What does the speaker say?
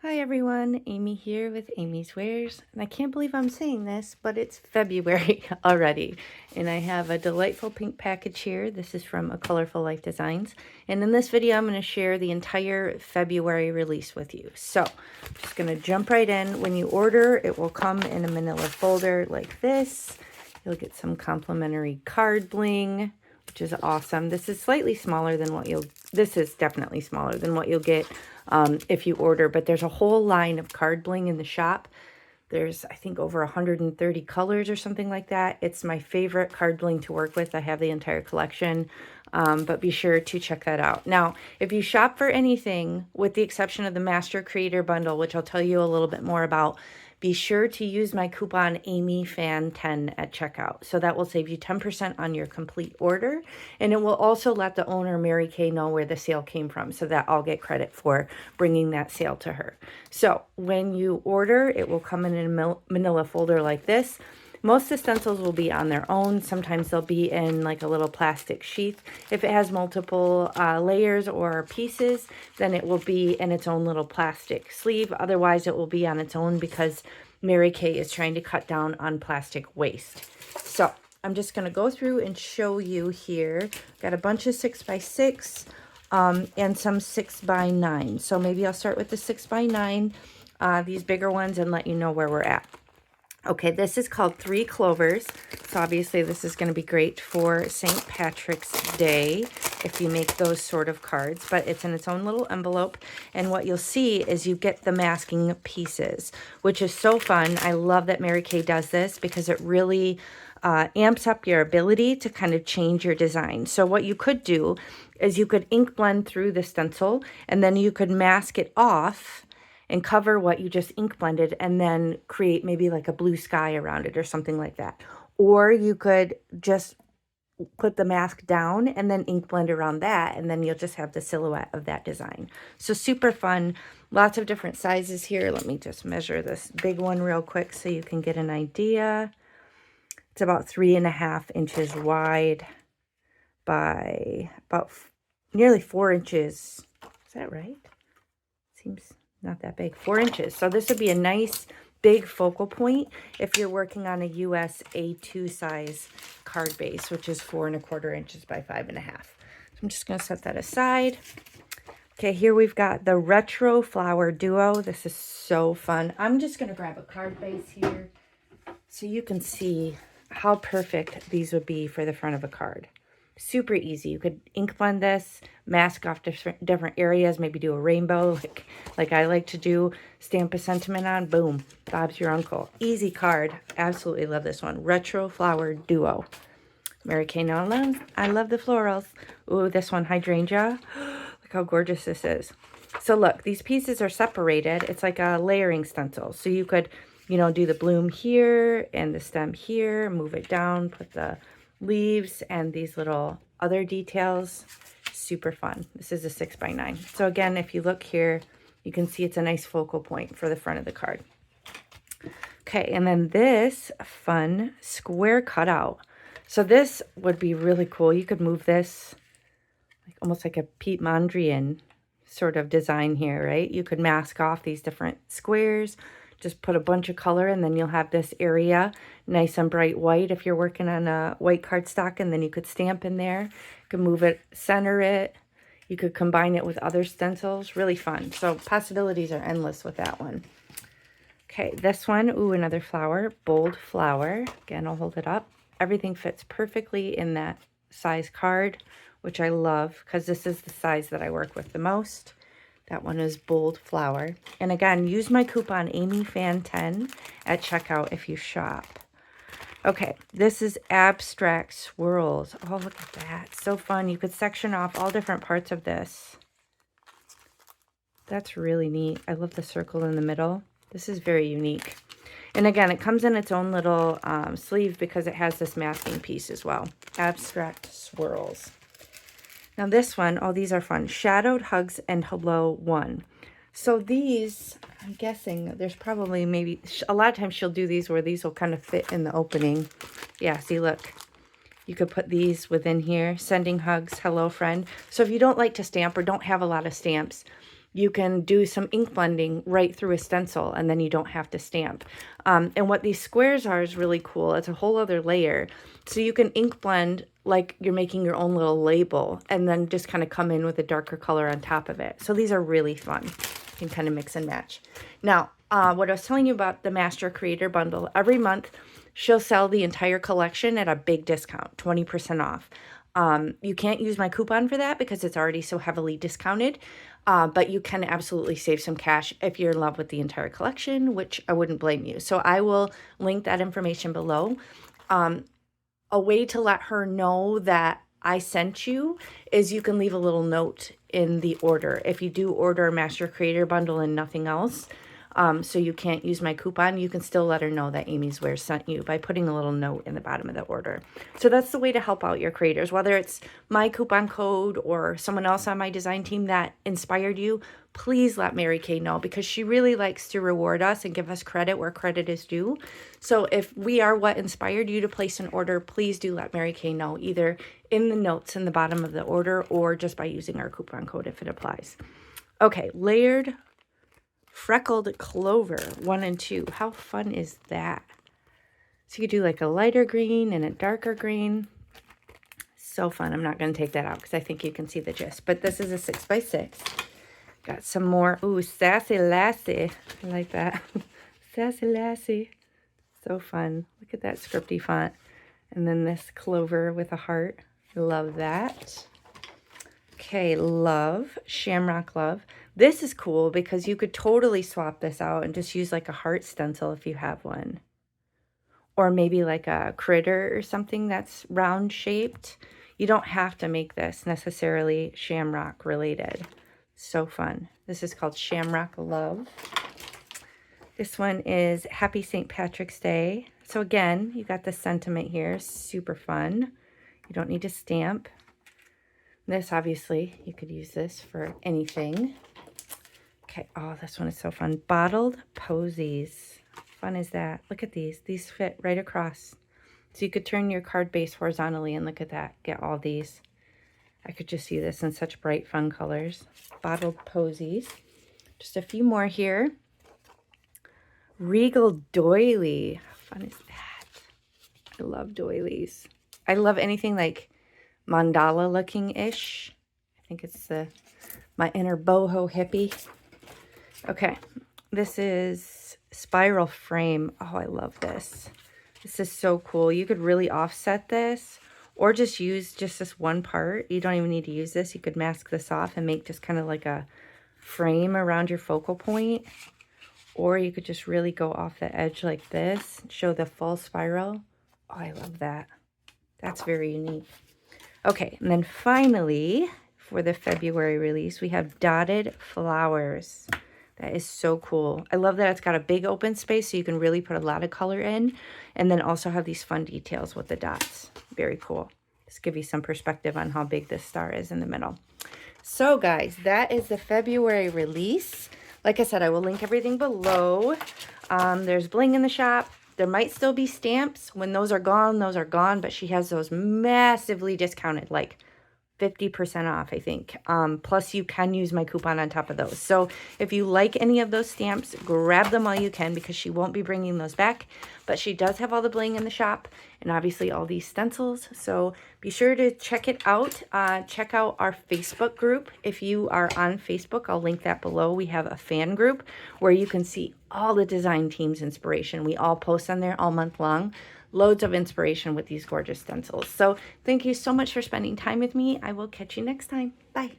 Hi everyone, Amy here with amyswares, and I can't believe I'm saying this, but it's February already, and I have a delightful pink package here. This is from A Colorful Life Designs, and in this video I'm going to share the entire February release with you. So I'm just going to jump right in. When you order, it will come in a manila folder like this. You'll get some complimentary card bling, which is awesome. This is slightly smaller than what this is definitely smaller than what you'll get if you order, but there's a whole line of card bling in the shop. There's, I think, over 130 colors or something like that. It's my favorite card bling to work with. I have the entire collection, but be sure to check that out. Now, if you shop for anything, with the exception of the Master Creator Bundle, which I'll tell you a little bit more about, be sure to use my coupon AmyFan10 at checkout. So that will save you 10% on your complete order. And it will also let the owner, Mary Kay, know where the sale came from, so that I'll get credit for bringing that sale to her. So when you order, it will come in a manila folder like this. Most of the stencils will be on their own. Sometimes they'll be in like a little plastic sheath. If it has multiple layers or pieces, then it will be in its own little plastic sleeve. Otherwise, it will be on its own because Mary Kay is trying to cut down on plastic waste. So I'm just going to go through and show you here. Got a bunch of 6x6 and some 6x9. So maybe I'll start with the 6x9, these bigger ones, and let you know where we're at. Okay, this is called 3 Clovers. So obviously this is going to be great for St. Patrick's Day if you make those sort of cards, but it's in its own little envelope. And what you'll see is you get the masking pieces, which is so fun. I love that Mary Kay does this because it really amps up your ability to kind of change your design. So what you could do is you could ink blend through the stencil, and then you could mask it off and cover what you just ink blended, and then create maybe like a blue sky around it or something like that. Or you could just put the mask down and then ink blend around that, and then you'll just have the silhouette of that design. So super fun. Lots of different sizes here. Let me just measure this big one real quick so you can get an idea. It's about 3.5 inches wide by about nearly 4 inches. Is that right? Seems not that big. 4 inches. So this would be a nice big focal point if you're working on a US A2 size card base, which is 4.25 inches by 5.5. So I'm just going to set that aside. Okay, here we've got the Retro Flower Duo. This is so fun. I'm just going to grab a card base here so you can see how perfect these would be for the front of a card. Super easy. You could ink blend this, mask off different areas, maybe do a rainbow like I like to do, stamp a sentiment on, boom, Bob's your uncle. Easy card. Absolutely love this one. Retro Flower Duo. Mary Kay Nolan. I love the florals. Ooh, this one, Hydrangea. Look how gorgeous this is. So look, these pieces are separated. It's like a layering stencil. So you could, do the bloom here and the stem here, move it down, put the leaves and these little other details. Super fun. This is a 6x9. So again, if you look here, you can see it's a nice focal point for the front of the card. Okay, and then this fun square cutout. So this would be really cool. You could move this almost like a Pete Mondrian sort of design here, right? You could mask off these different squares, just put a bunch of color, and then you'll have this area nice and bright white if you're working on a white cardstock, and then you could stamp in there. You could move it, center it. You could combine it with other stencils. Really fun. So possibilities are endless with that one. Okay, this one, ooh, another flower, bold flower. Again, I'll hold it up. Everything fits perfectly in that size card, which I love because this is the size that I work with the most. That one is bold flower. And again, use my coupon AmyFan10 at checkout if you shop. Okay, this is abstract swirls. Oh, look at that. So fun. You could section off all different parts of this. That's really neat. I love the circle in the middle. This is very unique. And again, it comes in its own little sleeve because it has this masking piece as well. Abstract swirls. Now this one, oh, these are fun. Shadowed Hugs and Hello 1. So these, I'm guessing there's probably maybe, a lot of times she'll do these where these will kind of fit in the opening. Yeah, see, look. You could put these within here. Sending hugs, hello friend. So if you don't like to stamp or don't have a lot of stamps, you can do some ink blending right through a stencil, and then you don't have to stamp. And what these squares are is really cool. It's a whole other layer. So you can ink blend like you're making your own little label, and then just kind of come in with a darker color on top of it. So these are really fun. You can kind of mix and match. Now, what I was telling you about the Master Creator Bundle, every month she'll sell the entire collection at a big discount, 20% off. You can't use my coupon for that because it's already so heavily discounted, but you can absolutely save some cash if you're in love with the entire collection, which I wouldn't blame you. So I will link that information below. A way to let her know that I sent you is you can leave a little note in the order. If you do order a Master Creator Bundle and nothing else, so you can't use my coupon, you can still let her know that amyswares sent you by putting a little note in the bottom of the order. So that's the way to help out your creators, whether it's my coupon code or someone else on my design team that inspired you. Please let Mary Kay know, because she really likes to reward us and give us credit where credit is due. So if we are what inspired you to place an order, please do let Mary Kay know, either in the notes in the bottom of the order or just by using our coupon code if it applies. Okay, layered freckled clover 1 and 2. How fun is that? So you could do like a lighter green and a darker green. So fun. I'm not going to take that out because I think you can see the gist. But this is a 6x6. Got some more. Ooh, Sassy Lassie. I like that. Sassy Lassie. So fun. Look at that scripty font. And then this clover with a heart. Love that. Okay, love. Shamrock love. This is cool because you could totally swap this out and just use like a heart stencil if you have one. Or maybe like a critter or something that's round shaped. You don't have to make this necessarily shamrock related. So fun. This is called Shamrock Love. This one is Happy St. Patrick's Day. So again, you got the sentiment here. Super fun. You don't need to stamp. This, obviously, you could use this for anything. Okay, oh, this one is so fun. Bottled Posies. Fun is that? Look at these. These fit right across. So you could turn your card base horizontally and look at that. Get all these. I could just see this in such bright, fun colors. Bottled Posies. Just a few more here. Regal Doily. How fun is that? I love doilies. I love anything like mandala looking-ish. I think it's my inner boho hippie. Okay, this is Spiral Frame. Oh, I love this. This is so cool. You could really offset this or just use just this one part. You don't even need to use this. You could mask this off and make just kind of like a frame around your focal point. Or you could just really go off the edge like this, show the full spiral. Oh, I love that. That's very unique. Okay, and then finally, for the February release, we have Dotted Flowers. That is so cool. I love that it's got a big open space so you can really put a lot of color in, and then also have these fun details with the dots. Very cool. Just give you some perspective on how big this star is in the middle. So guys, that is the February release. Like I said, I will link everything below. There's bling in the shop. There might still be stamps. When those are gone, but she has those massively discounted, like 50% off, I think. Plus, you can use my coupon on top of those. So if you like any of those stamps, grab them while you can, because she won't be bringing those back. But she does have all the bling in the shop, and obviously all these stencils. So be sure to check it out. Check out our Facebook group. If you are on Facebook, I'll link that below. We have a fan group where you can see all the design team's inspiration. We all post on there all month long. Loads of inspiration with these gorgeous stencils. So thank you so much for spending time with me. I will catch you next time. Bye.